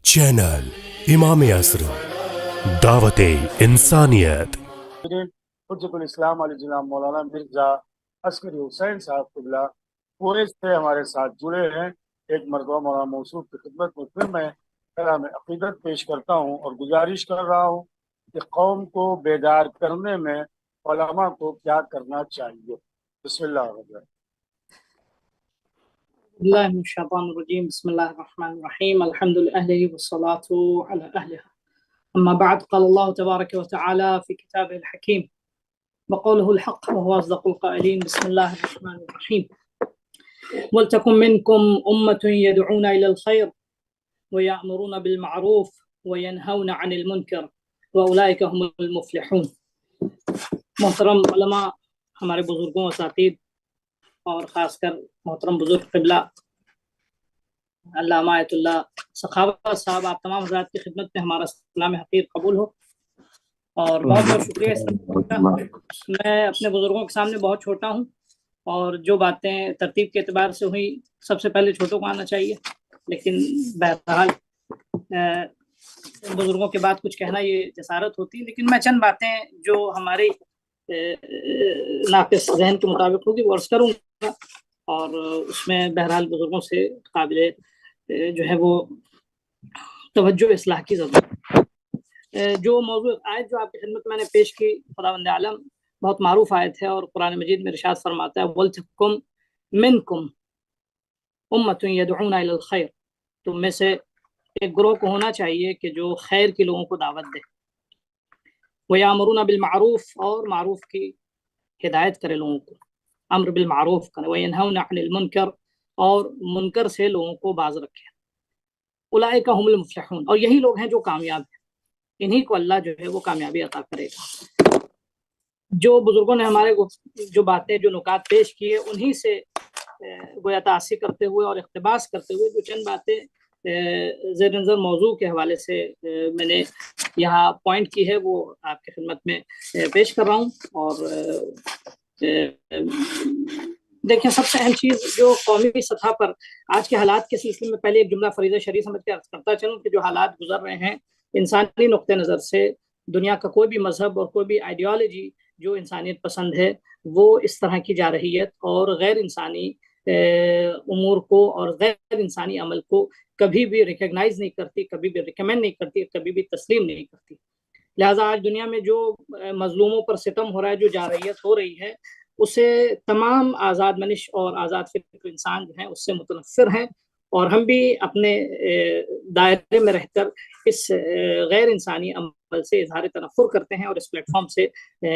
Channel امام عصر دعوت انسانیت حجت الاسلام علیہ جناب مولانا مرزا عسکری حسین صاحب قبلہ کویت سے ہمارے ساتھ جڑے ہیں۔ ایک مرتبہ مولانا موصوف کی خدمت میں پھر میں کلام عقیدت پیش کرتا ہوں اور گزارش کر رہا ہوں کہ قوم کو بیدار کرنے میں علماء کو کیا کرنا چاہیے۔ بسم اللہ الرحمن الرحیم۔ اللہ من الشیطان الرجیم، بسم اللہ الرحمن الرحیم، الحمد للہ والصلاة علی اہلہ، اما بعد، قال اللہ تبارک وتعالی فی کتابہ الحکیم وقولہ الحق وهو اصدق القائلین، بسم اللہ الرحمن الرحیم۔ وَلْتَكُن مِّنْكُمْ أُمَّةٌ يَدْعُونَ إِلَى الْخَيْرِ وَيَأْمُرُونَ بِالْمَعْرُوفِ وَيَنْهَوْنَ عَنِ الْمُنكَرِ وَأُولَٰئِكَ هُمُ الْمُفْلِحُونَ۔ محترم علماء، ہمارے بزرگوں اساتید اور خاص کر محترم بزرگ قبلہ علامہ آیت اللہ سخاوت صاحب، آپ تمام حضرات کی خدمت میں ہمارا سلام حقیر قبول ہو اور بہت بہت شکریہ۔ میں اپنے بزرگوں کے سامنے بہت چھوٹا ہوں اور جو باتیں ترتیب کے اعتبار سے ہوئی سب سے پہلے چھوٹوں کو آنا چاہیے، لیکن بہرحال بزرگوں کے بعد کچھ کہنا یہ جسارت ہوتی ہے، لیکن میں چند باتیں جو ہماری ناقص ذہن کے مطابق ہوگی وہ عرض کروں گا، اور اس میں بہرحال بزرگوں سے قابل جو ہے وہ توجہ اصلاح کی ضرورت ہے۔ جو موضوع آیت جو آپ کی خدمت میں نے پیش کی، خداوند عالم بہت معروف آیت ہے اور قرآن مجید میں ارشاد فرماتا ہے وَلْتَكُن مِّنْكُمْ أُمَّةٌ يَدْعُونَ إِلَى الْخَيْرِ، تم میں سے ایک گروہ کو ہونا چاہیے کہ جو خیر کے لوگوں کو دعوت دے، وَيَأْمُرُونَ بِالْمَعْرُوفِ، اور معروف کی ہدایت کرے لوگوں کو، امر بالمعروف کرے، وَيَنْهَوْنَ عَنِ الْمُنكَرِ، اور منکر سے لوگوں کو باز رکھے۔ اولئک هم المفلحون، اور یہی لوگ ہیں جو کامیاب ہیں، انہی کو اللہ جو ہے وہ کامیابی عطا کرے گا۔ جو بزرگوں نے ہمارے جو باتیں جو نکات پیش کیے انہی سے گویا تاثر کرتے ہوئے اور اقتباس کرتے ہوئے جو چند باتیں زیر نظر موضوع کے حوالے سے میں نے یہاں پوائنٹ کی ہے وہ آپ کی خدمت میں پیش کر رہا ہوں۔ اور دیکھیں، سب سے اہم چیز جو قومی سطح پر آج کے حالات کے سلسلے میں پہلے ایک جملہ فریضہ شریف سمجھ کے عرض کرتا چلوں کہ جو حالات گزر رہے ہیں انسانی نقطہ نظر سے، دنیا کا کوئی بھی مذہب اور کوئی بھی آئیڈیالوجی جو انسانیت پسند ہے وہ اس طرح کی جارحیت اور غیر انسانی امور کو اور غیر انسانی عمل کو کبھی بھی ریکگنائز نہیں کرتی، کبھی بھی ریکمینڈ نہیں کرتی، کبھی بھی تسلیم نہیں کرتی۔ لہٰذا آج دنیا میں جو مظلوموں پر ستم ہو رہا ہے، جو جارحیت ہو رہی ہے، اسے تمام آزاد منش اور آزاد فکر انسان جو ہیں اس سے متنفر ہیں، اور ہم بھی اپنے دائرے میں رہ کر اس غیر انسانی عمل سے اظہار تنفر کرتے ہیں اور اس پلیٹ فارم سے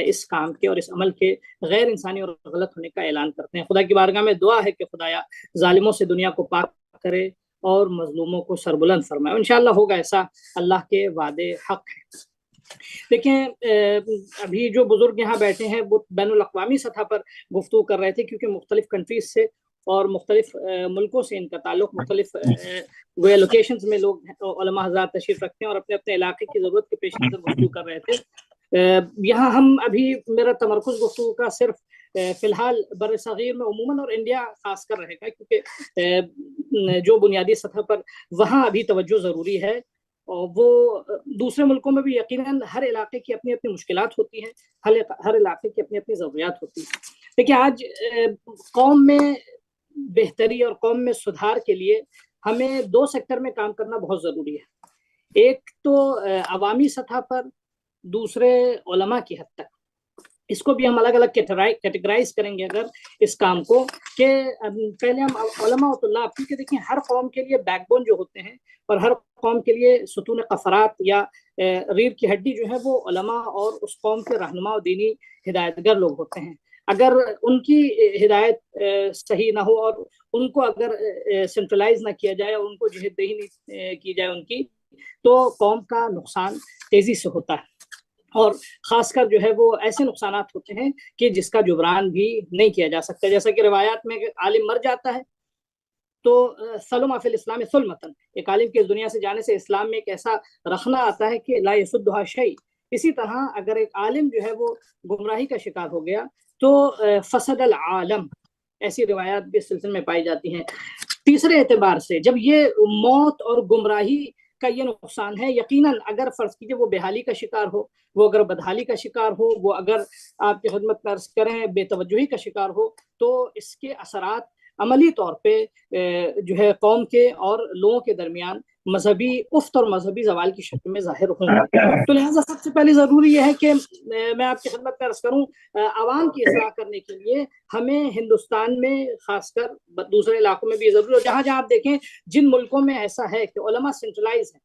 اس کام کے اور اس عمل کے غیر انسانی اور غلط ہونے کا اعلان کرتے ہیں۔ خدا کی بارگاہ میں دعا ہے کہ خدایا ظالموں سے دنیا کو پاک کرے اور مظلوموں کو سربلند فرمائے۔ انشاءاللہ ہوگا ایسا، اللہ کے وعدے حق ہیں۔ دیکھیں، ابھی جو بزرگ یہاں بیٹھے ہیں وہ بین الاقوامی سطح پر گفتگو کر رہے تھے، کیونکہ مختلف کنٹریز سے اور مختلف ملکوں سے ان کا تعلق، مختلف لوکیشنز میں لوگ علماء حضرات تشریف رکھتے ہیں اور اپنے اپنے علاقے کی ضرورت کے پیش نظر گفتگو کر رہے تھے۔ یہاں ہم ابھی میرا تمرکز گفتگو کا صرف فی الحال بر صغیر میں عموماً اور انڈیا خاص کر رہے گا، کیونکہ جو بنیادی سطح پر وہاں ابھی توجہ ضروری ہے، اور وہ دوسرے ملکوں میں بھی یقیناً ہر علاقے کی اپنی اپنی مشکلات ہوتی ہیں، ہر علاقے کی اپنی اپنی ضروریات ہوتی ہیں۔ دیکھیں، آج قوم میں بہتری اور قوم میں سدھار کے لیے ہمیں دو سیکٹر میں کام کرنا بہت ضروری ہے۔ ایک تو عوامی سطح پر، دوسرے علماء کی حد تک۔ اس کو بھی ہم الگ الگ کیٹیگرائز کریں گے اگر اس کام کو، کہ پہلے ہم علماء اللہ، کیونکہ دیکھیں ہر قوم کے لیے بیک بون جو ہوتے ہیں اور ہر قوم کے لیے ستون قفرات یا ریڑھ کی ہڈی جو ہے وہ علماء اور اس قوم کے رہنما و دینی ہدایتگر لوگ ہوتے ہیں۔ اگر ان کی ہدایت صحیح نہ ہو اور ان کو اگر سینٹرلائز نہ کیا جائے اور ان کو جہت دہی نہیں کی جائے ان کی، تو قوم کا نقصان تیزی سے ہوتا ہے، اور خاص کر جو ہے وہ ایسے نقصانات ہوتے ہیں کہ جس کا جبران بھی نہیں کیا جا سکتا۔ جیسا کہ روایات میں عالم مر جاتا ہے تو سلم فی الاسلام ثلمۃ، ایک عالم کے اس دنیا سے جانے سے اسلام میں ایک ایسا رخنہ آتا ہے کہ لا یسدھا شیء۔ اسی طرح اگر ایک عالم جو ہے وہ گمراہی کا شکار ہو گیا تو فسد العالم، ایسی روایات بھی اس سلسلے میں پائی جاتی ہیں۔ تیسرے اعتبار سے جب یہ موت اور گمراہی کا یہ نقصان ہے، یقیناً اگر فرض کیجئے وہ بحالی کا شکار ہو، وہ اگر بدحالی کا شکار ہو، وہ اگر آپ کی خدمت میں عرض کریں بے توجہی کا شکار ہو، تو اس کے اثرات عملی طور پہ جو ہے قوم کے اور لوگوں کے درمیان مذہبی افت اور مذہبی زوال کی شکل میں ظاہر ہوں گے۔ تو لہٰذا سب سے پہلے ضروری یہ ہے کہ میں آپ کی خدمت میں عرض کروں، عوام کی اصلاح کرنے کے لیے ہمیں ہندوستان میں خاص کر دوسرے علاقوں میں بھی ضروری ہے، جہاں جہاں آپ دیکھیں جن ملکوں میں ایسا ہے کہ علماء سینٹرلائز ہیں،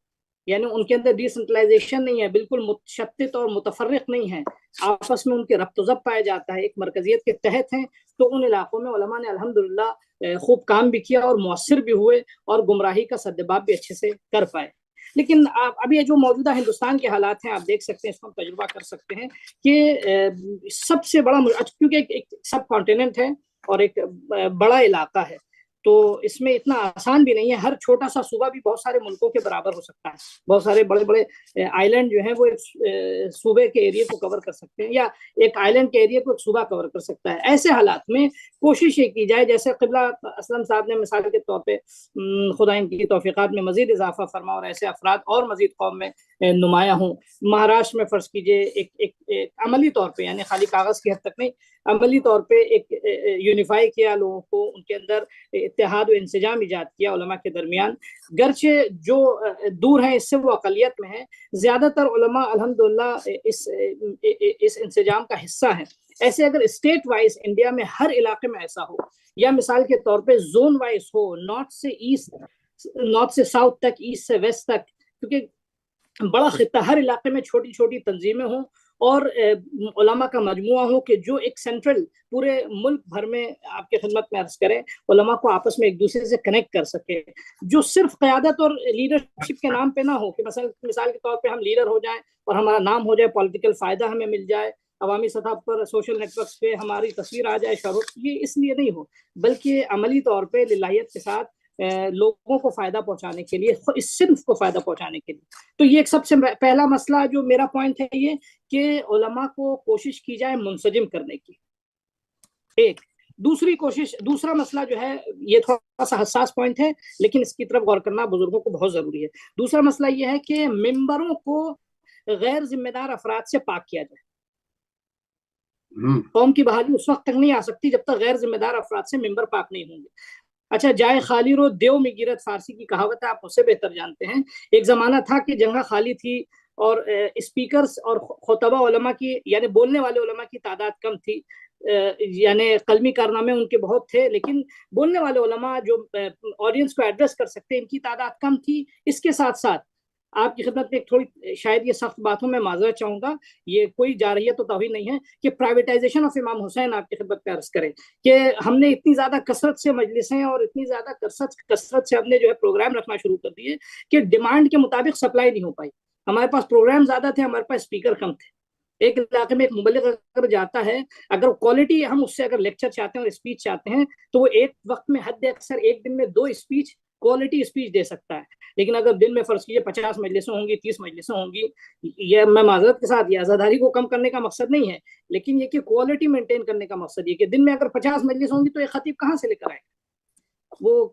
یعنی ان کے اندر ڈی سینٹرلائزیشن نہیں ہے، بالکل متشتت اور متفرق نہیں ہے، آپس میں ان کے ربط و ضبط پایا جاتا ہے، ایک مرکزیت کے تحت ہیں، تو ان علاقوں میں علماء نے الحمدللہ خوب کام بھی کیا اور مؤثر بھی ہوئے اور گمراہی کا سدباب بھی اچھے سے کر پائے۔ لیکن اب یہ جو موجودہ ہندوستان کے حالات ہیں، آپ دیکھ سکتے ہیں، اس کو ہم تجربہ کر سکتے ہیں کہ سب سے بڑا، کیونکہ ایک سب کانٹیننٹ ہے اور ایک بڑا علاقہ ہے، تو اس میں اتنا آسان بھی نہیں ہے، ہر چھوٹا سا صوبہ بھی بہت سارے ملکوں کے برابر ہو سکتا ہے، بہت سارے بڑے بڑے آئیلینڈ جو ہیں وہ ایک صوبے کے ایریا کو کور کر سکتے ہیں، یا ایک آئیلینڈ کے ایریا کو ایک صوبہ کور کر سکتا ہے۔ ایسے حالات میں کوشش یہ کی جائے، جیسے قبلہ اسلم صاحب نے مثال کے طور پہ خدا ان کی توفیقات میں مزید اضافہ فرما اور ایسے افراد اور مزید قوم میں نمایاں ہوں۔ مہاراشٹر میں فرض کیجئے ایک عملی طور پہ، یعنی خالی کاغذ کی حد تک نہیں، عملی طور پہ ایک یونیفائی کیا لوگوں کو، ان کے اندر اتحاد و انسجام ایجاد کیا علماء کے درمیان، گرچہ جو دور ہیں اس سے وہ اقلیت میں ہیں، زیادہ تر علماء الحمدللہ اس انسجام کا حصہ ہیں۔ ایسے اگر اسٹیٹ وائز انڈیا میں ہر علاقے میں ایسا ہو، یا مثال کے طور پہ زون وائز ہو، نارتھ سے ایسٹ، نارتھ سے ساؤتھ تک، ایسٹ سے ویسٹ تک، کیونکہ بڑا خطہ، ہر علاقے میں چھوٹی چھوٹی تنظیمیں ہوں اور علماء کا مجموعہ ہو کہ جو ایک سینٹرل پورے ملک بھر میں آپ کی خدمت میں عرض کریں، علماء کو آپس میں ایک دوسرے سے کنیکٹ کر سکے، جو صرف قیادت اور لیڈرشپ کے نام پہ نہ ہو کہ مثال کے طور پہ ہم لیڈر ہو جائیں اور ہمارا نام ہو جائے، پولیٹیکل فائدہ ہمیں مل جائے، عوامی سطح پر سوشل نیٹ ورکس پہ ہماری تصویر آ جائے، شہرت، یہ اس لیے نہیں ہو، بلکہ عملی طور پہ للہیت کے ساتھ لوگوں کو فائدہ پہنچانے کے لیے، اس صنف کو فائدہ پہنچانے کے لیے۔ تو یہ ایک سب سے پہلا مسئلہ جو میرا پوائنٹ ہے یہ کہ علماء کو کوشش کی جائے منسجم کرنے کی۔ ایک دوسرا مسئلہ جو ہے، یہ تھوڑا سا حساس پوائنٹ ہے لیکن اس کی طرف غور کرنا بزرگوں کو بہت ضروری ہے۔ دوسرا مسئلہ یہ ہے کہ ممبروں کو غیر ذمہ دار افراد سے پاک کیا جائے۔ قوم کی بحالی اس وقت تک نہیں آ سکتی جب تک غیر ذمہ دار افراد سے ممبر پاک نہیں ہوں گے۔ اچھا، جائے خالی رو دیو میں گیرت، فارسی کی کہاوت ہے، آپ مجھ سے بہتر جانتے ہیں۔ ایک زمانہ تھا کہ جگہ خالی تھی اور اسپیکرز اور خطبہ علماء کی، یعنی بولنے والے علماء کی تعداد کم تھی، یعنی قلمی کارنامے ان کے بہت تھے، لیکن بولنے والے علماء جو آڈینس کو ایڈریس کر سکتے ان کی تعداد کم تھی۔ اس کے ساتھ ساتھ آپ کی خدمت میں ایک تھوڑی شاید یہ سخت باتوں میں معذرت چاہوں گا، یہ کوئی جارحیت تو توہین نہیں ہے، کہ پرائیویٹائزیشن آف امام حسین آپ کی خدمت میں عرض کریں کہ ہم نے اتنی زیادہ کثرت سے مجلسیں اور اتنی زیادہ کثرت سے ہم نے جو ہے پروگرام رکھنا شروع کر دیے کہ ڈیمانڈ کے مطابق سپلائی نہیں ہو پائی۔ ہمارے پاس پروگرام زیادہ تھے، ہمارے پاس اسپیکر کم تھے۔ ایک علاقے میں ایک مبلغ اگر جاتا ہے، اگر کوالٹی ہم اس سے اگر لیکچر چاہتے ہیں اور اسپیچ چاہتے ہیں، تو وہ ایک وقت میں حد اکثر ایک دن میں 2 اسپیچ، کوالٹی اسپیچ دے سکتا ہے۔ لیکن اگر دن میں فرض کیجیے 50 مجلسیں ہوں گی، 30 مجلسیں ہوں گی، یہ میں معذرت کے ساتھ یہ عزاداری کو کم کرنے کا مقصد نہیں ہے، لیکن یہ کہ کوالٹی مینٹین کرنے کا مقصد یہ کہ دن میں اگر 50 مجلس ہوں گی تو ایک خطیب کہاں سے لے کر آئے وہ؟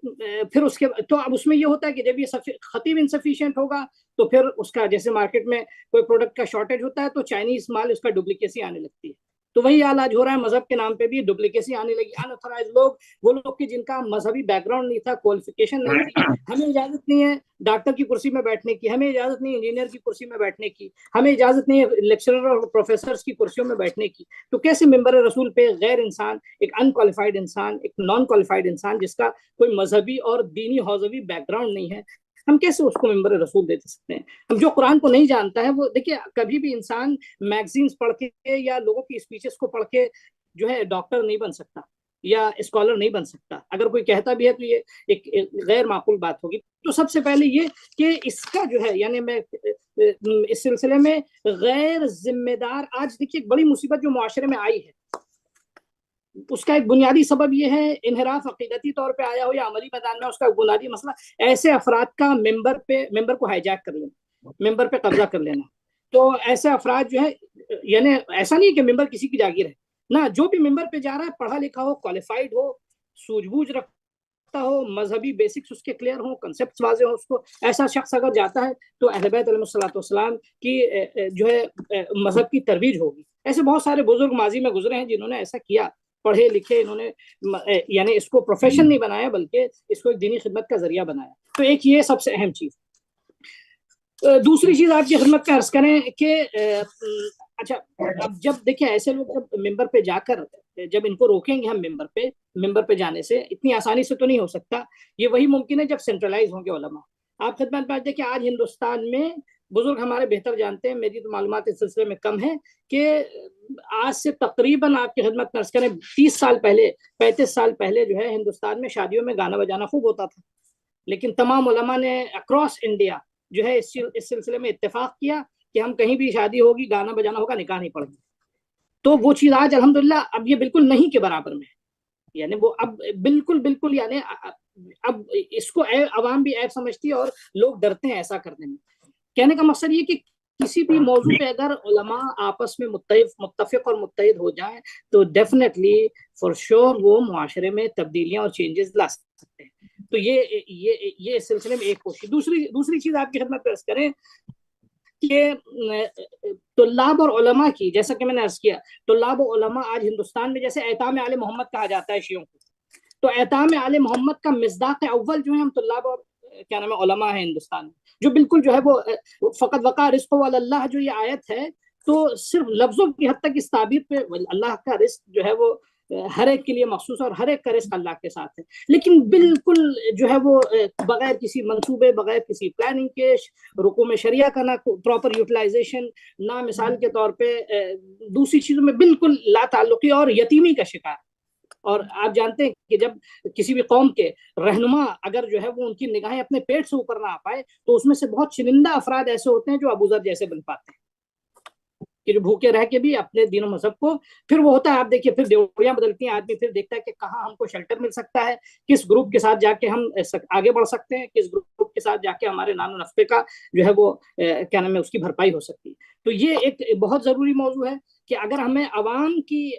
پھر اس کے تو اب اس میں یہ ہوتا ہے کہ جب یہ خطیب انسفیشینٹ ہوگا تو پھر اس کا، جیسے مارکیٹ میں کوئی پروڈکٹ کا شارٹیج ہوتا ہے تو چائنیز مال، اس کا ڈپلیکیسی آنے لگتی ہے۔ تو وہی حال آج ہو رہا ہے، مذہب کے نام پہ بھی ڈپلیکیسی آنے لگی۔ انتھورائز لوگ، وہ لوگ کہ جن کا مذہبی بیک گراؤنڈ نہیں تھا، کوالیفیکیشن نہیں تھی، ہمیں اجازت نہیں ہے ڈاکٹر کی کرسی میں بیٹھنے کی، ہمیں اجازت نہیں انجینئر کی کرسی میں بیٹھنے کی، ہمیں اجازت نہیں ہے لیکچرر اور پروفیسرز کی کرسیوں میں بیٹھنے کی۔ تو کیسے ممبر رسول پہ غیر انسان، ایک ان کوالیفائڈ انسان، ایک نان کوالیفائڈ انسان جس کا کوئی مذہبی اور دینی حوزوی بیک گراؤنڈ نہیں ہے، ہم کیسے اس کو ممبر رسول دے سکتے ہیں؟ ہم جو قرآن کو نہیں جانتا ہے، وہ دیکھیے کبھی بھی انسان میگزینز پڑھ کے یا لوگوں کی اسپیچز کو پڑھ کے جو ہے ڈاکٹر نہیں بن سکتا یا اسکالر نہیں بن سکتا۔ اگر کوئی کہتا بھی ہے تو یہ ایک غیر معقول بات ہوگی۔ تو سب سے پہلے یہ کہ اس کا جو ہے، یعنی میں اس سلسلے میں غیر ذمہ دار، آج دیکھیے ایک بڑی مصیبت جو معاشرے میں آئی ہے، اس کا ایک بنیادی سبب یہ ہے، انحراف عقیدتی طور پہ آیا ہو یا عملی میدان میں، اس کا بنیادی مسئلہ ایسے افراد کا ممبر کو ہائی جیک کر لینا، ممبر پہ قبضہ کر لینا۔ تو ایسے افراد جو ہے، یعنی ایسا نہیں کہ ممبر کسی کی جاگیر ہے، نہ جو بھی ممبر پہ جا رہا ہے پڑھا لکھا ہو، کوالیفائڈ ہو، سوجھ بوجھ رکھتا ہو، مذہبی بیسکس اس کے کلیئر ہوں، کنسپٹس واضح ہوں، اس کو ایسا شخص اگر جاتا ہے تو اہل بیت علیہ الصلوۃ والسلام کی جو ہے مذہب کی ترویج ہوگی۔ ایسے بہت سارے بزرگ ماضی میں گزرے ہیں جنہوں نے ایسا کیا، پڑھے لکھے، انہوں نے یعنی اس کو پروفیشن نہیں بنایا بلکہ اس کو ایک دینی خدمت کا ذریعہ بنایا۔ تو ایک یہ سب سے اہم چیز۔ دوسری چیز آپ کی خدمت میں عرض کریں کہ اچھا اب جب دیکھیں ایسے لوگ جب ممبر پہ جا کر جب ان کو روکیں گے ہم ممبر پہ جانے سے، اتنی آسانی سے تو نہیں ہو سکتا، یہ وہی ممکن ہے جب سینٹرلائز ہوں گے علماء۔ آپ خدمت میں دیکھیں آج ہندوستان میں بزرگ ہمارے بہتر جانتے ہیں، میری تو معلومات اس سلسلے میں کم ہے، کہ آج سے تقریباً آپ کی خدمت میں عرض کریں 30 سال پہلے 35 سال پہلے جو ہے ہندوستان میں شادیوں میں گانا بجانا خوب ہوتا تھا، لیکن تمام علماء نے اکراس انڈیا جو ہے اس سلسلے میں اتفاق کیا کہ ہم کہیں بھی شادی ہوگی گانا بجانا ہوگا، نکاح نہیں پڑھیں گے۔ تو وہ چیز آج الحمدللہ اب یہ بالکل نہیں کے برابر میں ہے، یعنی وہ اب بالکل یعنی اب اس کو عوام بھی عیب سمجھتی ہے اور لوگ ڈرتے ہیں ایسا کرنے میں۔ کہنے کا مقصد یہ کہ کسی بھی موضوع پہ اگر علماء آپس میں متفق اور متحد ہو جائیں تو ڈیفینیٹلی فار شور وہ معاشرے میں تبدیلیاں اور چینجز لا سکتے ہیں۔ تو یہ اس سلسلے میں ایک کوشش۔ دوسری چیز آپ کی خدمت پیش کریں کہ طلاب اور علماء کی، جیسا کہ میں نے عرض کیا، طلاب و علماء آج ہندوستان میں جیسے ایتام آل محمد کہا جاتا ہے شیعوں کو، تو ایتام آل محمد کا مصداق اول جو ہے ہم طلاب اور کیا نام ہے علماء ہیں ہندوستان میں، جو بالکل جو ہے وہ فقط وقع رزق علی اللہ جو یہ آیت ہے، تو صرف لفظوں کی حد تک اس تعبیر پہ اللہ کا رزق جو ہے وہ ہر ایک کے لیے مخصوص اور ہر ایک کا رزق اللہ کے ساتھ ہے، لیکن بالکل جو ہے وہ بغیر کسی منصوبے، بغیر کسی پلاننگ کے، رکوع میں شریعہ کا نہ پراپر یوٹیلائزیشن، نہ مثال کے طور پہ دوسری چیزوں میں بالکل لا تعلقی اور یتیمی کا شکار۔ اور آپ جانتے ہیں کہ جب کسی بھی قوم کے رہنما اگر جو ہے وہ ان کی نگاہیں اپنے پیٹ سے اوپر نہ آ پائے تو اس میں سے بہت چنندہ افراد ایسے ہوتے ہیں جو ابو ذر جیسے بن پاتے ہیں، کہ جو بھوکے رہ کے بھی اپنے دین و مذہب کو، پھر وہ ہوتا ہے آپ دیکھیے پھر ڈیوریاں بدلتی ہیں، آدمی پھر دیکھتا ہے کہ کہاں ہم کو شیلٹر مل سکتا ہے، کس گروپ کے ساتھ جا کے ہم آگے بڑھ سکتے ہیں، کس گروپ کے ساتھ جا کے ہمارے نان و نفقے کا جو ہے وہ کیا نام ہے اس کی بھرپائی ہو سکتی ہے۔ تو یہ ایک بہت ضروری موضوع ہے کہ اگر ہمیں عوام کی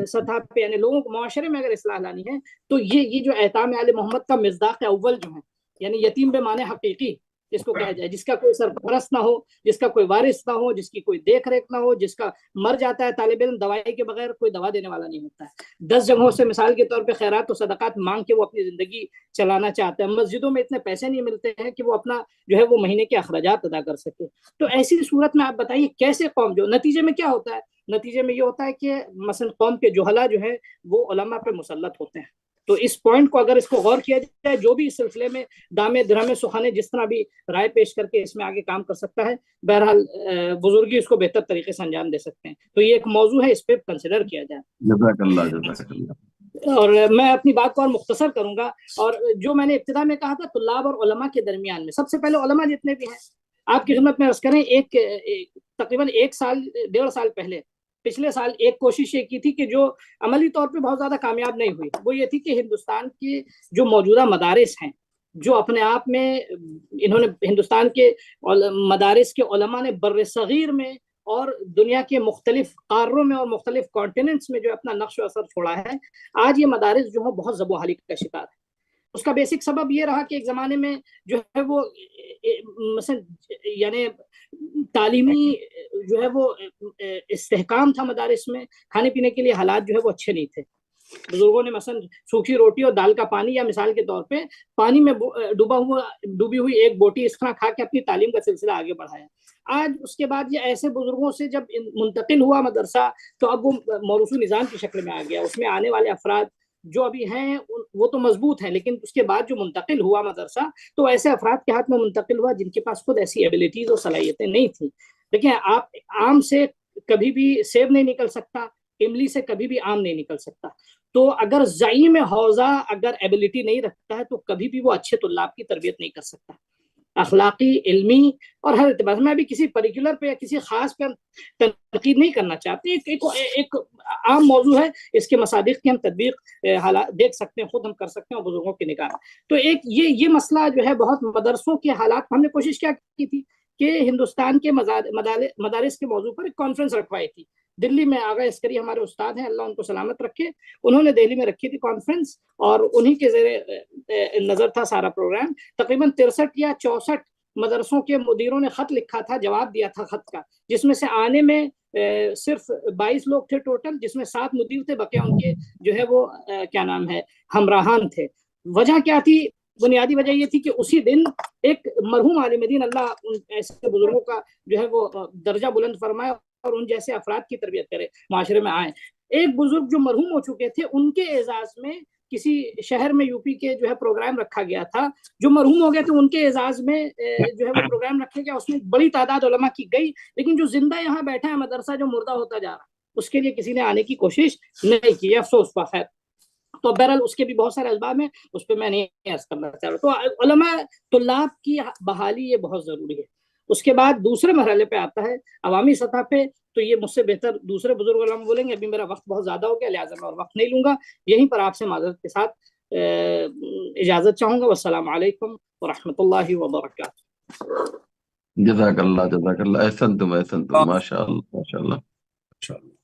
سطح پہ یعنی لوگوں کو معاشرے میں اگر اصلاح لانی ہے تو یہ جو ایتام آل محمد کا مصداق اول جو ہے، یعنی یتیم بے معنی حقیقی جس کو کہا جائے، جس کا کوئی سرپرست نہ ہو، جس کا کوئی وارث نہ ہو، جس کی کوئی دیکھ ریکھ نہ ہو، جس کا مر جاتا ہے طالب علم دوائی کے بغیر، کوئی دوا دینے والا نہیں ہوتا ہے، 10 جگہوں سے مثال کے طور پہ خیرات و صدقات مانگ کے وہ اپنی زندگی چلانا چاہتا ہے، مسجدوں میں اتنے پیسے نہیں ملتے ہیں کہ وہ اپنا جو ہے وہ مہینے کے اخراجات ادا کر سکے۔ تو ایسی صورت میں آپ بتائیے کیسے قوم جو نتیجے میں کیا ہوتا ہے؟ نتیجے میں یہ ہوتا ہے کہ مثلا قوم کے جوہلا جو ہے وہ علماء پہ مسلط ہوتے ہیں۔ تو اس پوائنٹ کو اگر اس کو غور کیا جائے، جو بھی اس سلسلے میں دامے درہمے سخانے جس طرح بھی رائے پیش کر کے اس میں آگے کام کر سکتا ہے، بہرحال بزرگی اس کو بہتر طریقے سے انجام دے سکتے ہیں۔ تو یہ ایک موضوع ہے، اس پہ کنسیڈر کیا جائے۔ جزاک اللہ، جزاک اللہ۔ اور میں اپنی بات کو اور مختصر کروں گا، اور جو میں نے ابتدا میں کہا تھا طلاب اور علماء کے درمیان میں سب سے پہلے علماء جتنے بھی ہیں آپ کی خدمت میں عرض کریں، تقریباً 1 سال 1.5 سال پہلے پچھلے سال ایک کوشش یہ کی تھی کہ جو عملی طور پہ بہت زیادہ کامیاب نہیں ہوئی، وہ یہ تھی کہ ہندوستان کی جو موجودہ مدارس ہیں، جو اپنے آپ میں انہوں نے ہندوستان کے مدارس کے علماء نے بر صغیر میں اور دنیا کے مختلف قاروں میں اور مختلف کانٹیننٹس میں جو اپنا نقش و اثر چھوڑا ہے، آج یہ مدارس جو ہے بہت ذب و حالیک کا شکار ہے۔ اس کا بیسک سبب یہ رہا کہ ایک زمانے میں جو ہے وہ مثلا یعنی تعلیمی جو ہے وہ استحکام تھا مدارس میں، کھانے پینے کے لیے حالات جو ہے وہ اچھے نہیں تھے، بزرگوں نے مثلا سوکھی روٹی اور دال کا پانی یا مثال کے طور پہ پانی میں ڈوبی ہوئی ایک بوٹی اس طرح کھا کے اپنی تعلیم کا سلسلہ آگے بڑھایا۔ آج اس کے بعد یہ ایسے بزرگوں سے جب منتقل ہوا مدرسہ تو اب وہ موروثی نظام کی شکل میں آ گیا، اس میں آنے والے افراد جو ابھی ہیں وہ تو مضبوط ہیں، لیکن اس کے بعد جو منتقل ہوا مدرسہ تو ایسے افراد کے ہاتھ میں منتقل ہوا جن کے پاس خود ایسی ایبلٹیز اور صلاحیتیں نہیں تھیں۔ دیکھیں آپ آم سے کبھی بھی سیب نہیں نکل سکتا، املی سے کبھی بھی آم نہیں نکل سکتا، تو اگر زعیم حوزہ اگر ایبلٹی نہیں رکھتا ہے تو کبھی بھی وہ اچھے طلاب کی تربیت نہیں کر سکتا، اخلاقی، علمی اور ہر اعتبار سے۔ میں بھی کسی پرٹیکولر پہ یا کسی خاص پہ تنقید نہیں کرنا چاہتی، ایک عام موضوع ہے، اس کے مصادیق کی ہم تطبیق حالات دیکھ سکتے ہیں، خود ہم کر سکتے ہیں بزرگوں کی نگاہ۔ تو ایک یہ مسئلہ جو ہے بہت مدرسوں کے حالات، ہم نے کوشش کیا کی تھی کہ ہندوستان کے مدارس کے موضوع پر ایک کانفرنس رکھوائی تھی دلی میں. آغا عسکری ہمارے استاد ہیں, اللہ ان کو سلامت رکھے, انہوں نے دہلی میں رکھی تھی کانفرنس, اور انہی کے زیر نظر تھا سارا پروگرام. تقریباً 63 یا 64 مدرسوں کے مدیروں نے خط لکھا تھا, جواب دیا تھا خط کا, جس میں سے آنے میں صرف 22 لوگ تھے ٹوٹل, جس میں 7 مدیر تھے, بقیہ ان کے جو ہے وہ کیا نام ہے ہمراہان تھے. وجہ کیا تھی؟ بنیادی وجہ یہ تھی کہ اسی دن ایک مرحوم عالم دین, اللہ ایسے بزرگوں کا جو ہے وہ درجہ بلند فرمائے اور ان جیسے افراد کی تربیت کرے, معاشرے میں آئیں. ایک بزرگ جو مرحوم ہو چکے تھے, ان کے اعزاز میں کسی شہر میں یو پی کے جو ہے پروگرام رکھا گیا تھا. جو مرحوم ہو گئے تھے ان کے اعزاز میں جو ہے وہ پروگرام رکھا گیا, اس میں بڑی تعداد علماء کی گئی, لیکن جو زندہ یہاں بیٹھا ہے مدرسہ جو مردہ ہوتا جا رہا, اس کے لیے کسی نے آنے کی کوشش نہیں کی, افسوس پر. خیر, تو بہرحال اس کے بھی بہت سارے اسباب ہیں, اس پہ میں نہیں عرض کرنا چاہ رہا. تو علماء طلاب کی بحالی یہ بہت ضروری ہے. اس کے بعد دوسرے مرحلے پہ آتا ہے عوامی سطح پہ, تو یہ مجھ سے بہتر دوسرے بزرگ علماء بولیں گے. ابھی میرا وقت بہت زیادہ ہو گیا, لہٰذا میں اور وقت نہیں لوں گا. یہیں پر آپ سے معذرت کے ساتھ اجازت چاہوں گا. والسلام علیکم ورحمۃ اللہ وبرکاتہ. جزاک اللہ, احسنتم, ماشاء اللہ, ماشاء اللہ.